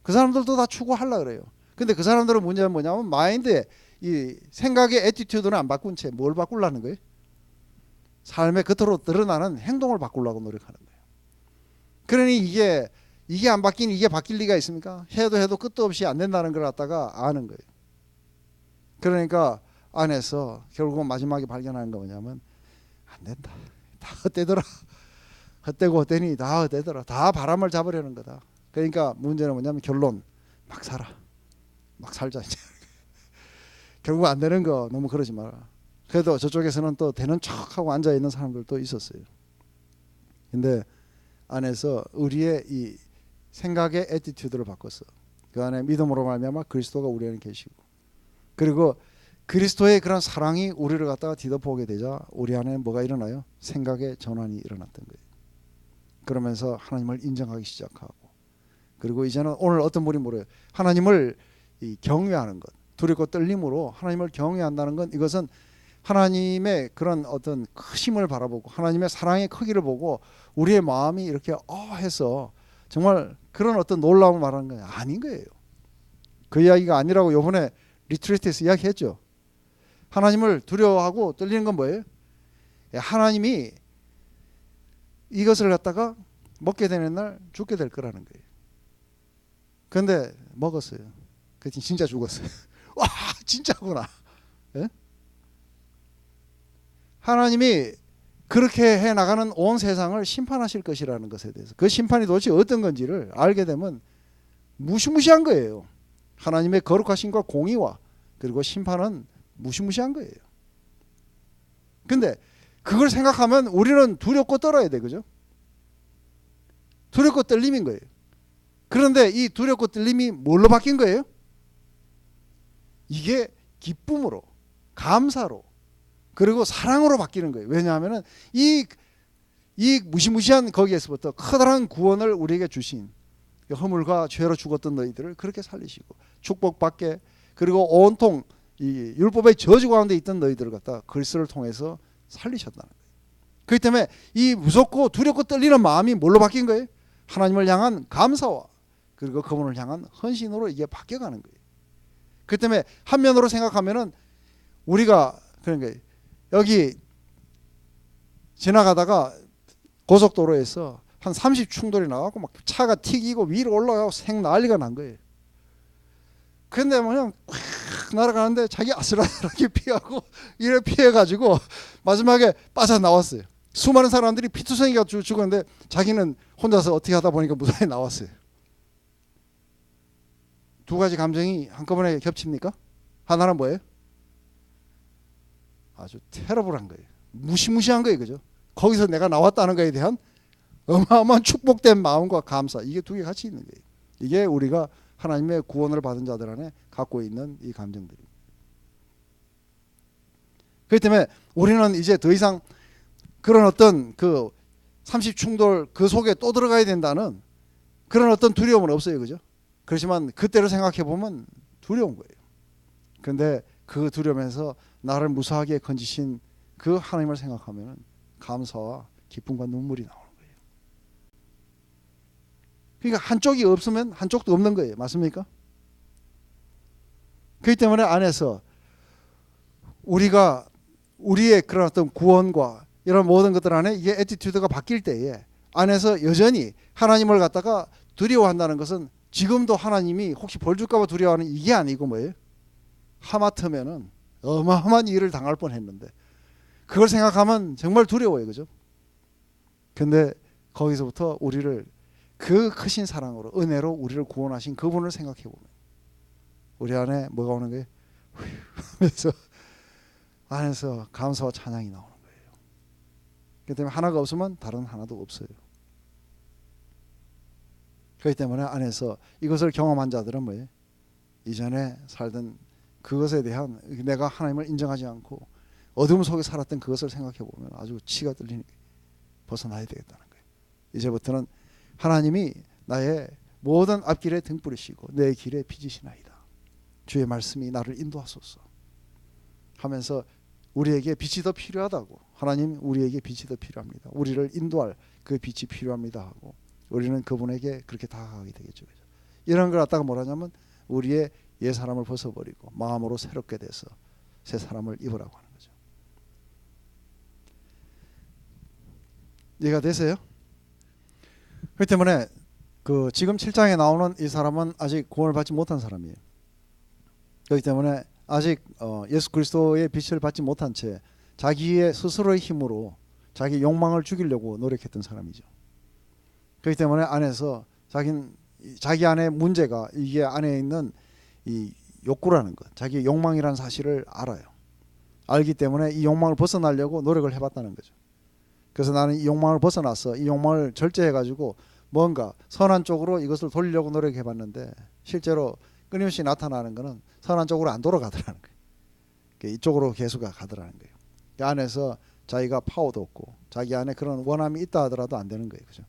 그 사람들도 다 추구하려고 그래요. 근데 그 사람들은 문제는 뭐냐면 마인드에 이 생각의 애티튜드는 안 바꾼 채 뭘 바꾸려는 거예요? 삶의 겉으로 드러나는 행동을 바꾸려고 노력하는 거예요. 그러니 이게 안 바뀌니 이게 바뀔 리가 있습니까? 해도 끝도 없이 안 된다는 걸 갖다가 아는 거예요. 그러니까 안에서 결국은 마지막에 발견하는 거 뭐냐면 안 된다. 다 헛되더라. 헛되고 헛되니 다 헛되더라. 다 바람을 잡으려는 거다. 그러니까 문제는 뭐냐면 결론 막 살아. 막 살자 이제. 결국 안 되는 거 너무 그러지 마라. 그래도 저쪽에서는 또 되는 척하고 앉아있는 사람들도 있었어요. 근데 안에서 우리의 이 생각의 애티튜드를 바꿨어. 그 안에 믿음으로 말미암아 그리스도가 우리 안에 계시고, 그리고 그리스도의 그런 사랑이 우리를 갖다가 뒤덮어오게 되자 우리 안에 뭐가 일어나요? 생각의 전환이 일어났던 거예요. 그러면서 하나님을 인정하기 시작하고, 그리고 이제는 오늘 어떤 분이 물어요. 하나님을 경외하는 것, 두렵고 떨림으로 하나님을 경외한다는 건, 이것은 하나님의 그런 어떤 크심을 바라보고 하나님의 사랑의 크기를 보고 우리의 마음이 이렇게 해서 정말 그런 어떤 놀라움을 말하는 건 아닌 거예요. 그 이야기가 아니라고 요번에 리트리트에서 이야기했죠. 하나님을 두려워하고 떨리는 건 뭐예요? 하나님이 이것을 갖다가 먹게 되는 날 죽게 될 거라는 거예요. 그런데 먹었어요. 그랬더니 진짜 죽었어요. 와, 진짜구나. 예? 하나님이 그렇게 해나가는 온 세상을 심판하실 것이라는 것에 대해서, 그 심판이 도대체 어떤 건지를 알게 되면 무시무시한 거예요. 하나님의 거룩하심과 공의와 그리고 심판은 무시무시한 거예요. 근데 그걸 생각하면 우리는 두렵고 떨어야 돼. 그죠? 두렵고 떨림인 거예요. 그런데 이 두렵고 떨림이 뭘로 바뀐 거예요? 이게 기쁨으로, 감사로, 그리고 사랑으로 바뀌는 거예요. 왜냐하면 이 무시무시한 거기에서부터 커다란 구원을 우리에게 주신, 허물과 죄로 죽었던 너희들을 그렇게 살리시고 축복받게, 그리고 온통 이 율법의 저주 가운데 있던 너희들을 갖다 그리스도를 통해서 살리셨다는 거예요. 그렇기 때문에 이 무섭고 두렵고 떨리는 마음이 뭘로 바뀐 거예요? 하나님을 향한 감사와 그리고 그분을 향한 헌신으로 이게 바뀌어가는 거예요. 그렇기 때문에 한 면으로 생각하면은 우리가 그런 거예요. 여기 지나가다가 고속도로에서 한 30충돌이 나가고 막 차가 튀기고 위로 올라가고 생 난리가 난 거예요. 근데 그냥 콱 날아가는데 자기 아슬아슬하게 피하고 이래 피해가지고 마지막에 빠져나왔어요. 수많은 사람들이 피투성이가 죽었는데 자기는 혼자서 어떻게 하다 보니까 무사히 나왔어요. 두 가지 감정이 한꺼번에 겹칩니까? 하나는 뭐예요? 아주 테러블한 거예요. 무시무시한 거예요. 그죠? 거기서 내가 나왔다는 것에 대한 어마어마한 축복된 마음과 감사, 이게 두 개 같이 있는 거예요. 이게 우리가 하나님의 구원을 받은 자들 안에 갖고 있는 이 감정들입니다. 그렇기 때문에 우리는 이제 더 이상 그런 어떤 그 30충돌 그 속에 또 들어가야 된다는 그런 어떤 두려움은 없어요. 그죠? 그렇지만 그때를 생각해 보면 두려운 거예요. 그런데 그 두려움에서 나를 무사하게 건지신 그 하나님을 생각하면 감사와 기쁨과 눈물이 나오는 거예요. 그러니까 한쪽이 없으면 한쪽도 없는 거예요. 맞습니까? 그렇기 때문에 안에서 우리가 우리의 그런 어떤 구원과 이런 모든 것들 안에 이게 애티튜드가 바뀔 때에 안에서 여전히 하나님을 갖다가 두려워한다는 것은 지금도 하나님이 혹시 벌 줄까 봐 두려워하는 이게 아니고 뭐예요? 하마터면은 어마어마한 일을 당할 뻔했는데 그걸 생각하면 정말 두려워요. 그죠? 근데 거기서부터 우리를 그 크신 사랑으로 은혜로 우리를 구원하신 그분을 생각해 보면 우리 안에 뭐가 오는 거예요? 하면서 안에서 감사와 찬양이 나오는 거예요. 그렇기 때문에 하나가 없으면 다른 하나도 없어요. 그렇기 때문에 안에서 이것을 경험한 자들은 뭐예요? 이전에 살던 그것에 대한, 내가 하나님을 인정하지 않고 어둠 속에 살았던 그것을 생각해 보면 아주 치가 떨리는 거예요. 벗어나야 되겠다는 거예요. 이제부터는 하나님이 나의 모든 앞길에 등불이시고 내 길에 빛이시나이다. 주의 말씀이 나를 인도하소서 하면서 우리에게 빛이 더 필요하다고, 하나님 우리에게 빛이 더 필요합니다. 우리를 인도할 그 빛이 필요합니다 하고 우리는 그분에게 그렇게 다가가게 되겠죠. 이런 걸 갖다가 뭐라냐면 우리의 옛 사람을 벗어버리고 마음으로 새롭게 돼서 새 사람을 입으라고 하는 거죠. 이해가 되세요? 그렇기 때문에 그 지금 7장에 나오는 이 사람은 아직 구원을 받지 못한 사람이에요. 그렇기 때문에 아직 예수 그리스도의 빛을 받지 못한 채 자기의 스스로의 힘으로 자기 욕망을 죽이려고 노력했던 사람이죠. 그렇기 때문에 안에서 자기 안에 문제가 이게 안에 있는 이 욕구라는 것, 자기 욕망이라는 사실을 알아요. 알기 때문에 이 욕망을 벗어나려고 노력을 해봤다는 거죠. 그래서 나는 이 욕망을 벗어나서 이 욕망을 절제해가지고 뭔가 선한 쪽으로 이것을 돌리려고 노력해봤는데 실제로 끊임없이 나타나는 것은 선한 쪽으로 안 돌아가더라는 거예요. 이쪽으로 계속 가더라는 거예요. 그 안에서 자기가 파워도 없고 자기 안에 그런 원함이 있다 하더라도 안 되는 거예요. 그죠?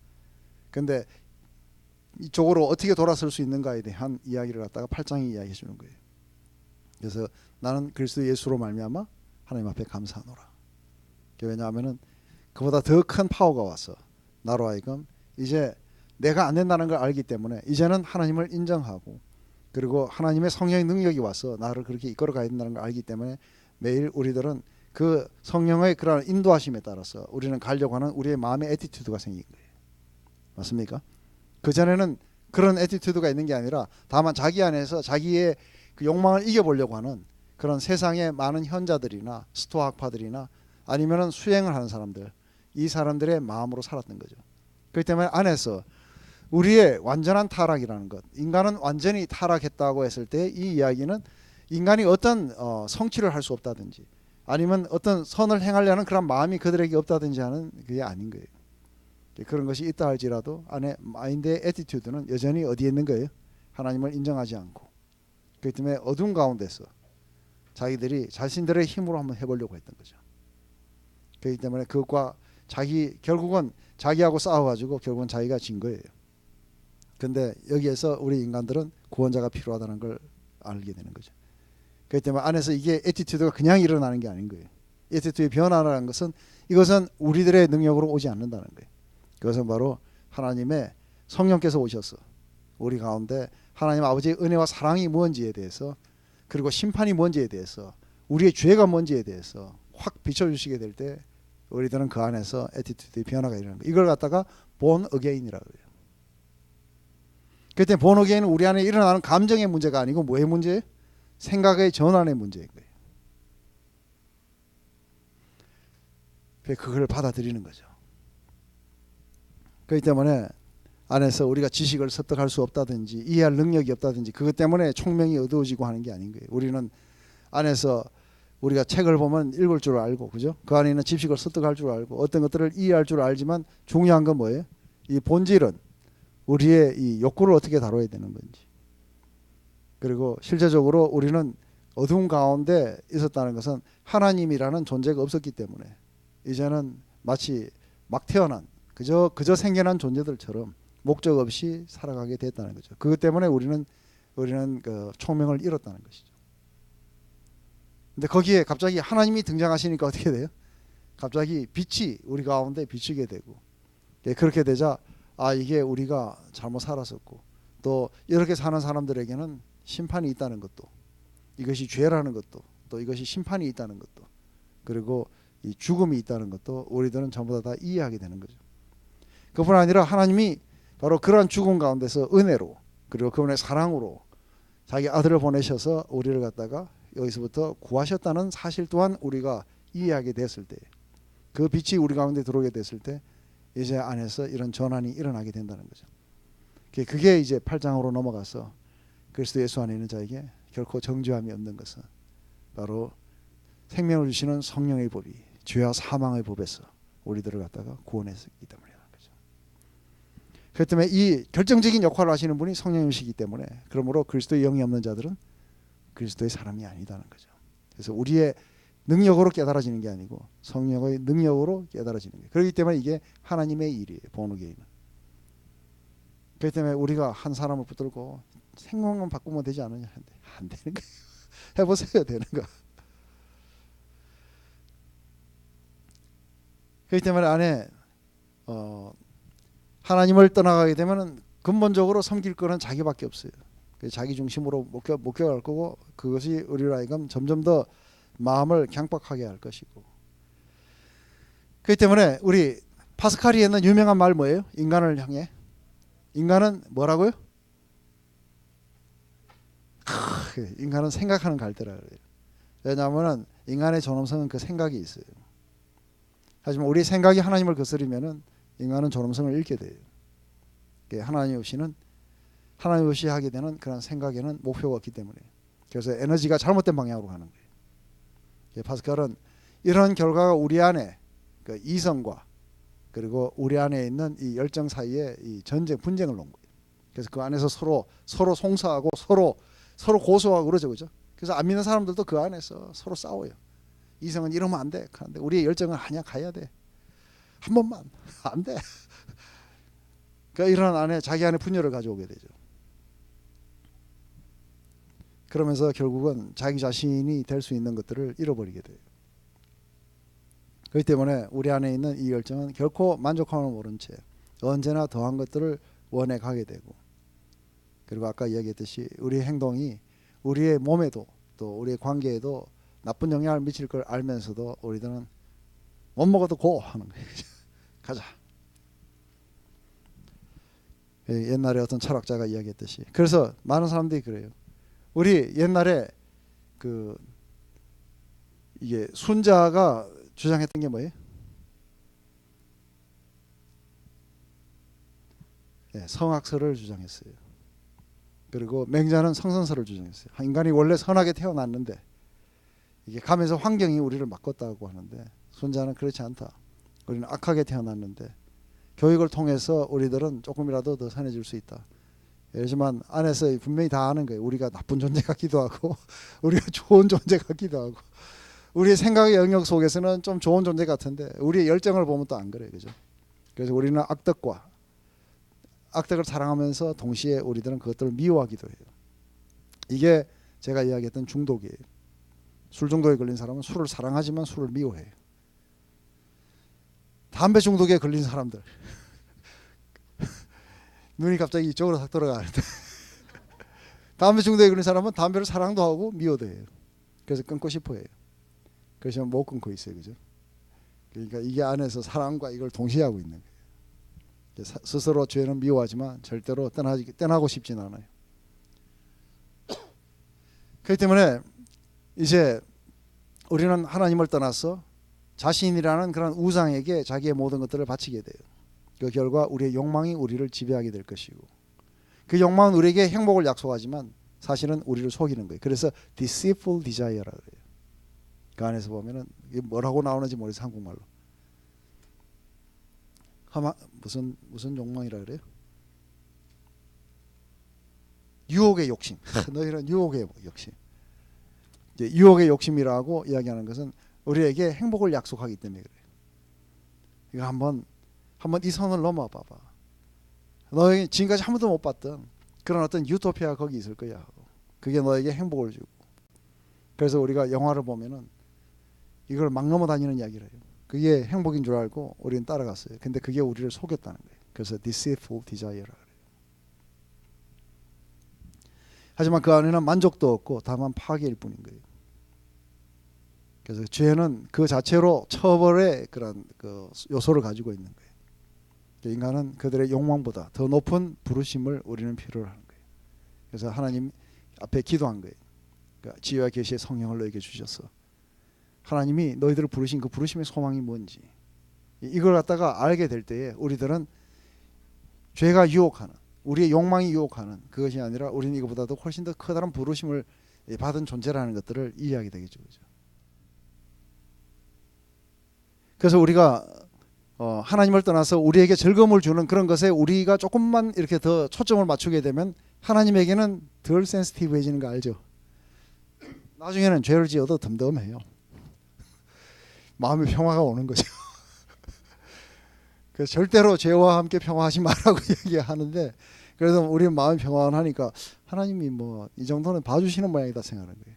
근데 이쪽으로 어떻게 돌아설 수 있는가에 대한 이야기를 갖다가 8장이 이야기해 주는 거예요. 그래서 나는 그리스도 예수로 말미암아 하나님 앞에 감사하노라. 왜냐하면은 그보다 더 큰 파워가 와서 나로 하여금 이제 내가 안 된다는 걸 알기 때문에 이제는 하나님을 인정하고 그리고 하나님의 성령의 능력이 와서 나를 그렇게 이끌어 가야 된다는 걸 알기 때문에 매일 우리들은 그 성령의 그런 인도하심에 따라서 우리는 가려고 하는 우리의 마음의 애티튜드가 생긴 거예요. 맞습니까? 그전에는 그런 애티튜드가 있는 게 아니라 다만 자기 안에서 자기의 그 욕망을 이겨보려고 하는 그런 세상의 많은 현자들이나 스토아 학파들이나 아니면은 수행을 하는 사람들, 이 사람들의 마음으로 살았던 거죠. 그렇기 때문에 안에서 우리의 완전한 타락이라는 것, 인간은 완전히 타락했다고 했을 때 이 이야기는 인간이 어떤 성취를 할 수 없다든지 아니면 어떤 선을 행하려는 그런 마음이 그들에게 없다든지 하는 그게 아닌 거예요. 그런 것이 있다 할지라도 안에 마인드의 애티튜드는 여전히 어디에 있는 거예요? 하나님을 인정하지 않고. 그렇기 때문에 어둠 가운데서 자기들이 자신들의 힘으로 한번 해보려고 했던 거죠. 그렇기 때문에 그것과 결국은 자기하고 싸워가지고 결국은 자기가 진 거예요. 근데 여기에서 우리 인간들은 구원자가 필요하다는 걸 알게 되는 거죠. 그렇기 때문에 안에서 이게 애티튜드가 그냥 일어나는 게 아닌 거예요. 애티튜드의 변화라는 것은 이것은 우리들의 능력으로 오지 않는다는 거예요. 그것은 바로 하나님의 성령께서 오셔서 우리 가운데 하나님 아버지의 은혜와 사랑이 뭔지에 대해서 그리고 심판이 뭔지에 대해서 우리의 죄가 뭔지에 대해서 확 비춰주시게 될 때 우리들은 그 안에서 애티튜드의 변화가 일어나는 거예요. 이걸 갖다가 본 어게인이라고 해요. 그때 본 어게인은 우리 안에 일어나는 감정의 문제가 아니고 뭐의 문제예요? 생각의 전환의 문제인 거예요. 그걸 받아들이는 거죠. 그렇기 때문에 안에서 우리가 지식을 습득할 수 없다든지 이해할 능력이 없다든지 그것 때문에 총명이 어두워지고 하는 게 아닌 거예요. 우리는 안에서 우리가 책을 보면 읽을 줄 알고 그죠? 그 안에 있는 지식을 습득할 줄 알고 어떤 것들을 이해할 줄 알지만 중요한 건 뭐예요? 이 본질은 우리의 이 욕구를 어떻게 다뤄야 되는 건지 그리고 실제적으로 우리는 어두운 가운데 있었다는 것은 하나님이라는 존재가 없었기 때문에 이제는 마치 막 태어난 그저 생겨난 존재들처럼 목적 없이 살아가게 됐다는 거죠. 그것 때문에 우리는 그 총명을 잃었다는 것이죠. 근데 거기에 갑자기 하나님이 등장하시니까 어떻게 돼요? 갑자기 빛이 우리 가운데 비추게 되고 그렇게 되자 이게 우리가 잘못 살았었고 또 이렇게 사는 사람들에게는 심판이 있다는 것도 이것이 죄라는 것도 또 이것이 심판이 있다는 것도 그리고 이 죽음이 있다는 것도 우리들은 전부 다 이해하게 되는 거죠. 그뿐 아니라 하나님이 바로 그러한 죽음 가운데서 은혜로 그리고 그분의 사랑으로 자기 아들을 보내셔서 우리를 갖다가 여기서부터 구하셨다는 사실 또한 우리가 이해하게 됐을 때 그 빛이 우리 가운데 들어오게 됐을 때 이제 안에서 이런 전환이 일어나게 된다는 거죠. 그게 이제 8장으로 넘어가서 그리스도 예수 안에 있는 자에게 결코 정죄함이 없는 것은 바로 생명을 주시는 성령의 법이 죄와 사망의 법에서 우리들을 갖다가 구원했기 때문이라는 거죠. 그렇기 때문에 이 결정적인 역할을 하시는 분이 성령이시기 때문에 그러므로 그리스도의 영이 없는 자들은 그리스도의 사람이 아니다는 거죠. 그래서 우리의 능력으로 깨달아지는 게 아니고 성령의 능력으로 깨달아지는 거예요. 그렇기 때문에 이게 하나님의 일이에요. 본어게인은. 그렇기 때문에 우리가 한 사람을 붙들고 생각만 바꾸면 되지 않느냐 하는데 안 되는 거예요. 해보세요. 되는가. 그렇기 때문에 안에 하나님을 떠나가게 되면 근본적으로 섬길 거는 자기밖에 없어요. 자기 중심으로 목격할 거고 그것이 우리로 하여금 점점 더 마음을 강박하게 할 것이고. 그렇기 때문에 우리 파스칼이 했는 유명한 말 뭐예요? 인간을 향해. 인간은 뭐라고요? 인간은 생각하는 갈대라 그래요. 왜냐하면 인간의 존엄성은 그 생각이 있어요. 하지만 우리 생각이 하나님을 거스르면은 인간은 존엄성을 잃게 돼요. 하나님 없이 하게 되는 그런 생각에는 목표가 없기 때문에. 그래서 에너지가 잘못된 방향으로 가는 거예요. 파스칼은 이런 결과가 우리 안에 그 이성과 그리고 우리 안에 있는 이 열정 사이에 이 전쟁 분쟁을 놓은 거예요. 그래서 그 안에서 서로 송사하고 서로 고소하고 그러죠, 그죠? 그래서 안 믿는 사람들도 그 안에서 서로 싸워요. 이성은 이러면 안 돼. 그런데 우리의 열정은 아니야, 가야 돼. 한 번만 안 돼. 그러니까 이런 안에 자기 안에 분열을 가져오게 되죠. 그러면서 결국은 자기 자신이 될 수 있는 것들을 잃어버리게 돼요. 그렇기 때문에 우리 안에 있는 이 열정은 결코 만족함을 모른 채 언제나 더한 것들을 원해 가게 되고, 그리고 아까 이야기했듯이 우리의 행동이 우리의 몸에도 또 우리의 관계에도 나쁜 영향을 미칠 걸 알면서도 우리들은 못 먹어도 고 하는 거예요. 가자. 옛날에 어떤 철학자가 이야기했듯이. 그래서 많은 사람들이 그래요. 우리 옛날에 이게 순자가 주장했던 게 뭐예요? 성악설을 주장했어요. 그리고 맹자는 성선설을 주장했어요. 인간이 원래 선하게 태어났는데 이게 가면서 환경이 우리를 바꿨다고 하는데, 순자는 그렇지 않다. 우리는 악하게 태어났는데 교육을 통해서 우리들은 조금이라도 더 선해질 수 있다. 하지만 안에서 분명히 다 아는 거예요. 우리가 나쁜 존재 같기도 하고 우리가 좋은 존재 같기도 하고, 우리의 생각의 영역 속에서는 좀 좋은 존재 같은데 우리의 열정을 보면 또 안 그래요, 그죠? 그래서 우리는 악덕을 사랑하면서 동시에 우리들은 그것들을 미워하기도 해요. 이게 제가 이야기했던 중독이에요. 술 중독에 걸린 사람은 술을 사랑하지만 술을 미워해요. 담배 중독에 걸린 사람들 눈이 갑자기 이쪽으로 탁 돌아가는데 담배 중독에 걸린 사람은 담배를 사랑도 하고 미워도 해요. 그래서 끊고 싶어 해요. 그래서 못 끊고 있어요, 그죠? 그러니까 이게 안에서 사랑과 이걸 동시에 하고 있는 거예요. 스스로 죄는 미워하지만 절대로 떠나고 싶진 않아요. 그렇기 때문에 이제 우리는 하나님을 떠나서 자신이라는 그런 우상에게 자기의 모든 것들을 바치게 돼요. 그 결과 우리의 욕망이 우리를 지배하게 될 것이고, 그 욕망은 우리에게 행복을 약속하지만 사실은 우리를 속이는 거예요. 그래서 deceitful desire라고 그래요. 그 안에서 보면은 이게 뭐라고 나오는지 모르겠어요, 한국말로. 무슨 욕망이라 그래요? 유혹의 욕심. 너희는 유혹의 욕심. 이제 유혹의 욕심이라고 이야기하는 것은 우리에게 행복을 약속하기 때문에 그래요. 이거 한번 이 선을 넘어 봐봐. 너에게 지금까지 한 번도 못 봤던 그런 어떤 유토피아가 거기 있을 거야. 그게 너에게 행복을 주고. 그래서 우리가 영화를 보면은 이걸 막 넘어다니는 이야기를 해요. 그게 행복인 줄 알고 우리는 따라갔어요. 근데 그게 우리를 속였다는 거예요. 그래서 deceitful desire라 그래요. 하지만 그 안에는 만족도 없고 다만 파괴일 뿐인 거예요. 그래서 죄는 그 자체로 처벌의 그런 그 요소를 가지고 있는 거예요. 인간은 그들의 욕망보다 더 높은 부르심을 우리는 필요로 하는 거예요. 그래서 하나님 앞에 기도한 거예요. 그러니까 지혜와 계시의 성령을 너에게 주셔서 하나님이 너희들을 부르신 그 부르심의 소망이 뭔지 이걸 갖다가 알게 될 때에 우리들은 죄가 유혹하는, 우리의 욕망이 유혹하는 그것이 아니라 우리는 이거보다도 훨씬 더 커다란 부르심을 받은 존재라는 것들을 이해하게 되겠죠. 그죠? 그래서 우리가 하나님을 떠나서 우리에게 즐거움을 주는 그런 것에 우리가 조금만 이렇게 더 초점을 맞추게 되면 하나님에게는 덜 센시티브해지는 거 알죠? 나중에는 죄를 지어도 덤덤해요. 마음의 평화가 오는 거죠. 그래서 절대로 죄와 함께 평화하지 말라고 얘기하는데, 그래서 우리는 마음이 평안하니까 하나님이 뭐 이 정도는 봐주시는 모양이다 생각하는 거예요.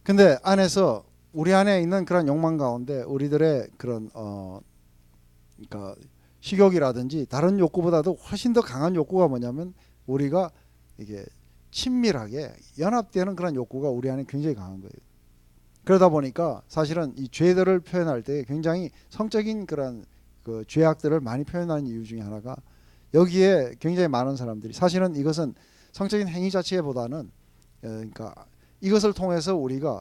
근데 안에서 우리 안에 있는 그런 욕망 가운데 우리들의 그런 그러니까 식욕이라든지 다른 욕구보다도 훨씬 더 강한 욕구가 뭐냐면 우리가 이게 친밀하게 연합되는 그런 욕구가 우리 안에 굉장히 강한 거예요. 그러다 보니까 사실은 이 죄들을 표현할 때 굉장히 성적인 그런 그 죄악들을 많이 표현하는 이유 중에 하나가 여기에 굉장히 많은 사람들이 사실은 이것은 성적인 행위 자체보다는 그러니까 이것을 통해서 우리가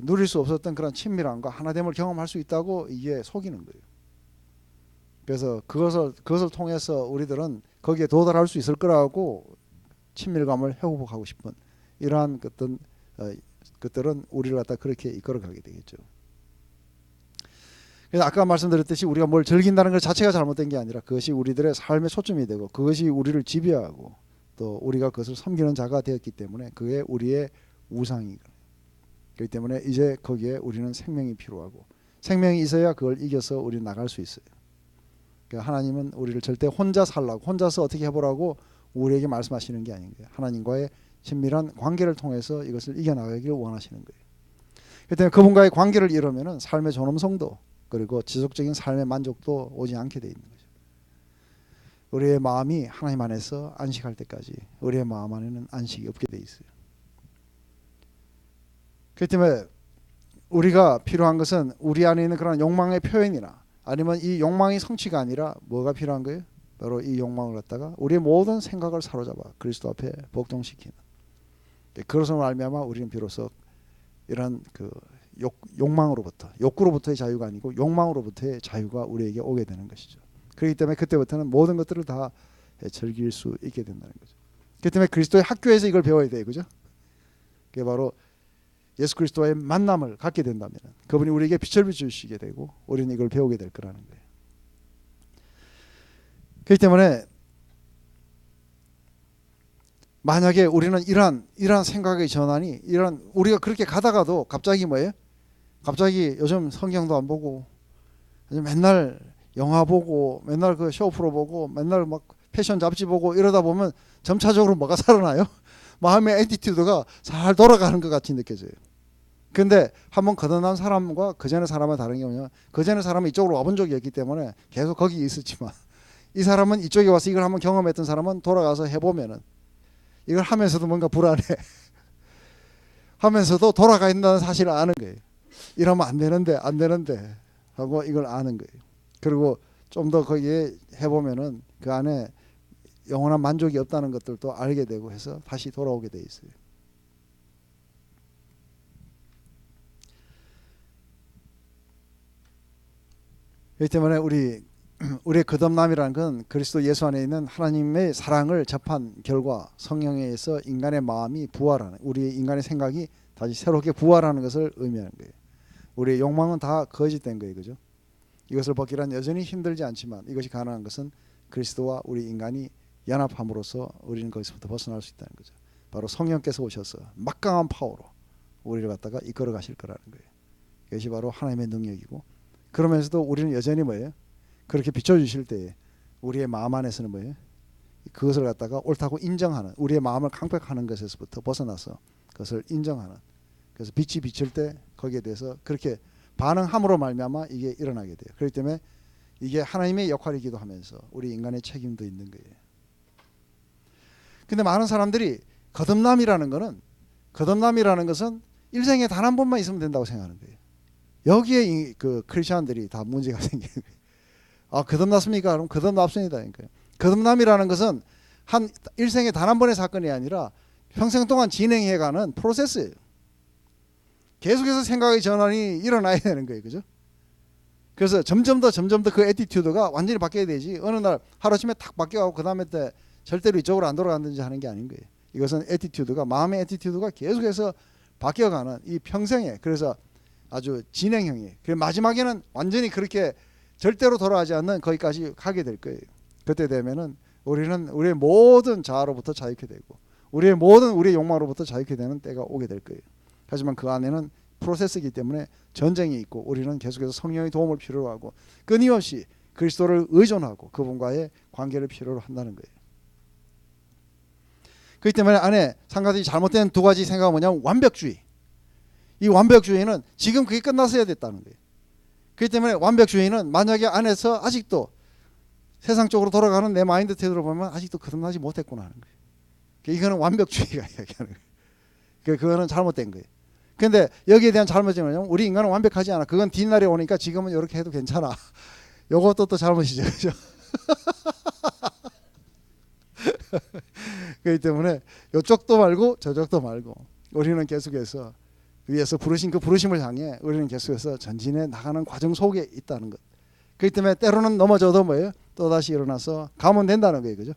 누릴 수 없었던 그런 친밀함과 하나됨을 경험할 수 있다고 이게 속이는 거예요. 그래서 그것을 통해서 우리들은 거기에 도달할 수 있을 거라고 친밀감을 회복하고 싶은 이러한 것들은 우리를 갖다 그렇게 이끌어가게 되겠죠. 그래서 아까 말씀드렸듯이 우리가 뭘 즐긴다는 것 자체가 잘못된 게 아니라 그것이 우리들의 삶의 초점이 되고 그것이 우리를 지배하고 또 우리가 그것을 섬기는 자가 되었기 때문에 그게 우리의 우상이고 그렇기 때문에 이제 거기에 우리는 생명이 필요하고 생명이 있어야 그걸 이겨서 우리는 나갈 수 있어요. 그러니까 하나님은 우리를 절대 혼자 살라고 혼자서 어떻게 해보라고 우리에게 말씀하시는 게 아닌 거예요. 하나님과의 친밀한 관계를 통해서 이것을 이겨나가기를 원하시는 거예요. 그렇기 때문에 그분과의 관계를 잃으면 삶의 존엄성도 그리고 지속적인 삶의 만족도 오지 않게 돼 있는 거죠. 우리의 마음이 하나님 안에서 안식할 때까지 우리의 마음 안에는 안식이 없게 돼 있어요. 그렇기 때문에 우리가 필요한 것은 우리 안에 있는 그런 욕망의 표현이나 아니면 이 욕망이 성취가 아니라 뭐가 필요한 거예요? 바로 이 욕망을 갖다가 우리의 모든 생각을 사로잡아 그리스도 앞에 복종시키는 그것을 말미암아 우리는 비로소 이런 그 욕망으로부터 욕구로부터의 자유가 아니고 욕망으로부터의 자유가 우리에게 오게 되는 것이죠. 그렇기 때문에 그때부터는 모든 것들을 다 즐길 수 있게 된다는 거죠. 그렇기 때문에 그리스도의 학교에서 이걸 배워야 돼요. 그죠? 그게 바로 예수 그리스도와의 만남을 갖게 된다면 그분이 우리에게 빛을 비추시게 되고 우리는 이걸 배우게 될 거라는 거예요. 그렇기 때문에 만약에 우리는 이러한 생각의 전환이 우리가 그렇게 가다가도 갑자기 뭐예요? 갑자기 요즘 성경도 안 보고 맨날 영화 보고 맨날 그 쇼 프로 보고 맨날 막 패션 잡지 보고 이러다 보면 점차적으로 뭐가 살아나요? 마음의 애티튜드가 잘 돌아가는 것 같이 느껴져요. 근데 한번 거듭난 사람과 그전의 사람은 다른 게 뭐냐면 그전의 사람은 이쪽으로 와본 적이 없기 때문에 계속 거기 있었지만 이 사람은 이쪽에 와서 이걸 한번 경험했던 사람은 돌아가서 해보면은 이걸 하면서도 뭔가 불안해 하면서도 돌아가 있다는 사실을 아는 거예요. 이러면 안 되는데 하고 이걸 아는 거예요. 그리고 좀 더 거기에 해보면은 그 안에 영원한 만족이 없다는 것들도 알게 되고 해서 다시 돌아오게 돼 있어요. 그렇기 때문에 우리의 거듭남이라는 건 그리스도 예수 안에 있는 하나님의 사랑을 접한 결과 성령에 의해서 인간의 마음이 부활하는 우리의 인간의 생각이 다시 새롭게 부활하는 것을 의미하는 거예요. 우리의 욕망은 다 거짓된 거예요. 그죠? 이것을 벗기란 여전히 힘들지 않지만 이것이 가능한 것은 그리스도와 우리 인간이 연합함으로써 우리는 거기서부터 벗어날 수 있다는 거죠. 바로 성령께서 오셔서 막강한 파워로 우리를 갖다가 이끌어 가실 거라는 거예요. 이것이 바로 하나님의 능력이고 그러면서도 우리는 여전히 뭐예요? 그렇게 비춰주실 때 우리의 마음 안에서는 뭐예요? 그것을 갖다가 옳다고 인정하는 우리의 마음을 강백하는 것에서부터 벗어나서 그것을 인정하는 그래서 빛이 비칠 때 거기에 대해서 그렇게 반응함으로 말미암아 이게 일어나게 돼요. 그렇기 때문에 이게 하나님의 역할이기도 하면서 우리 인간의 책임도 있는 거예요. 근데 많은 사람들이 거듭남이라는 것은 일생에 단 한 번만 있으면 된다고 생각하는 거예요. 여기에 그 크리스천들이 다 문제가 생기는 거예요. 아, 거듭났습니까? 그럼 거듭났습니다. 그러니까 거듭남이라는 것은 한 일생에 단 한 번의 사건이 아니라 평생 동안 진행해가는 프로세스예요. 계속해서 생각의 전환이 일어나야 되는 거예요. 그죠? 그래서 점점 더 그 애티튜드가 완전히 바뀌어야 되지 어느 날 하루아침에 탁 바뀌어가고 그 다음에 때 절대로 이쪽으로 안 돌아간다든지 하는 게 아닌 거예요. 이것은 애티튜드가 마음의 애티튜드가 계속해서 바뀌어가는 이 평생에 그래서 아주 진행형이에요. 그래서 마지막에는 완전히 그렇게 절대로 돌아가지 않는 거기까지 가게 될 거예요. 그때 되면은 우리는 우리의 모든 자아로부터 자유케 되고 우리의 욕망으로부터 자유케 되는 때가 오게 될 거예요. 하지만 그 안에는 프로세스이기 때문에 전쟁이 있고 우리는 계속해서 성령의 도움을 필요로 하고 끊임없이 그리스도를 의존하고 그분과의 관계를 필요로 한다는 거예요. 그렇기 때문에 안에 한 가지 잘못된 두 가지 생각은 뭐냐면 완벽주의. 이 완벽주의는 지금 그게 끝났어야 됐다는 거예요. 그렇기 때문에 완벽주의는 만약에 안에서 아직도 세상적으로 돌아가는 내 마인드 태도를 보면 아직도 거듭나지 못했구나 하는 거예요. 이거는 완벽주의가 이야기하는 거예요. 그거는 잘못된 거예요. 근데 여기에 대한 잘못이 뭐냐면 우리 인간은 완벽하지 않아. 그건 뒷날에 오니까 지금은 이렇게 해도 괜찮아. 요것도 또 잘못이죠. 그죠? 그렇기 때문에 이쪽도 말고 저쪽도 말고 우리는 계속해서 위에서 부르신 그 부르심을 향해 우리는 계속해서 전진해 나가는 과정 속에 있다는 것. 그렇기 때문에 때로는 넘어져도 뭐예요? 또다시 일어나서 가면 된다는 거예요. 그죠?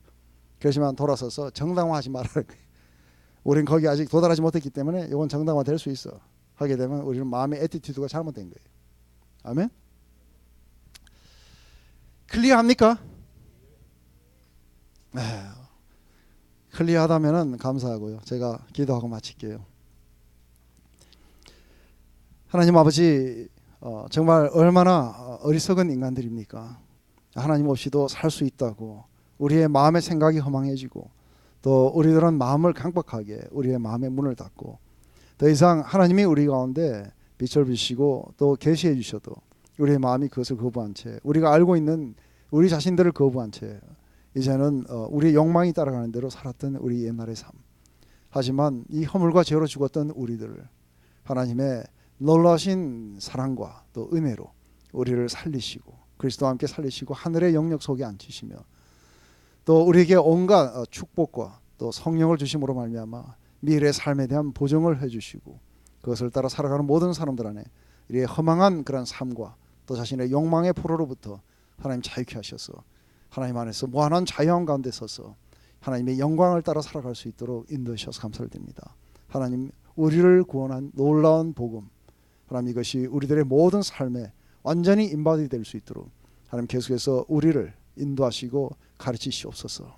그렇지만 돌아서서 정당화하지 말라는 거예요. 우린 거기 아직 도달하지 못했기 때문에 이건 정당화 될 수 있어. 하게 되면 우리는 마음의 애티튜드가 잘못된 거예요. 아멘? 클리어합니까? 네. 클리어하다면 감사하고요. 제가 기도하고 마칠게요. 하나님 아버지, 정말 얼마나 어리석은 인간들입니까? 하나님 없이도 살 수 있다고 우리의 마음의 생각이 허망해지고 또 우리들은 마음을 강박하게 우리의 마음의 문을 닫고 더 이상 하나님이 우리 가운데 빛을 비시고 또 계시해 주셔도 우리의 마음이 그것을 거부한 채 우리가 알고 있는 우리 자신들을 거부한 채 이제는 우리의 욕망이 따라가는 대로 살았던 우리 옛날의 삶. 하지만 이 허물과 죄로 죽었던 우리들을 하나님의 놀라신 사랑과 또 은혜로 우리를 살리시고 그리스도와 함께 살리시고 하늘의 영역 속에 앉히시며 또 우리에게 온갖 축복과 또 성령을 주심으로 말미암아 미래의 삶에 대한 보증을 해주시고 그것을 따라 살아가는 모든 사람들 안에 우리의 허망한 그런 삶과 또 자신의 욕망의 포로로부터 하나님 자유케 하셔서 하나님 안에서 무한한 자유함 가운데 서서 하나님의 영광을 따라 살아갈 수 있도록 인도하셔서 감사를 드립니다. 하나님 우리를 구원한 놀라운 복음 하나님 이것이 우리들의 모든 삶에 완전히 임바디 될 수 있도록 하나님 계속해서 우리를 인도하시고 가르치시옵소서.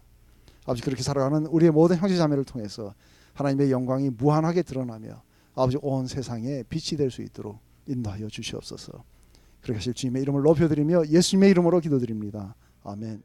아버지 그렇게 살아가는 우리의 모든 형제자매를 통해서 하나님의 영광이 무한하게 드러나며 아버지 온 세상에 빛이 될 수 있도록 인도하여 주시옵소서. 그렇게 하실 주님의 이름을 높여드리며 예수님의 이름으로 기도드립니다. 아멘.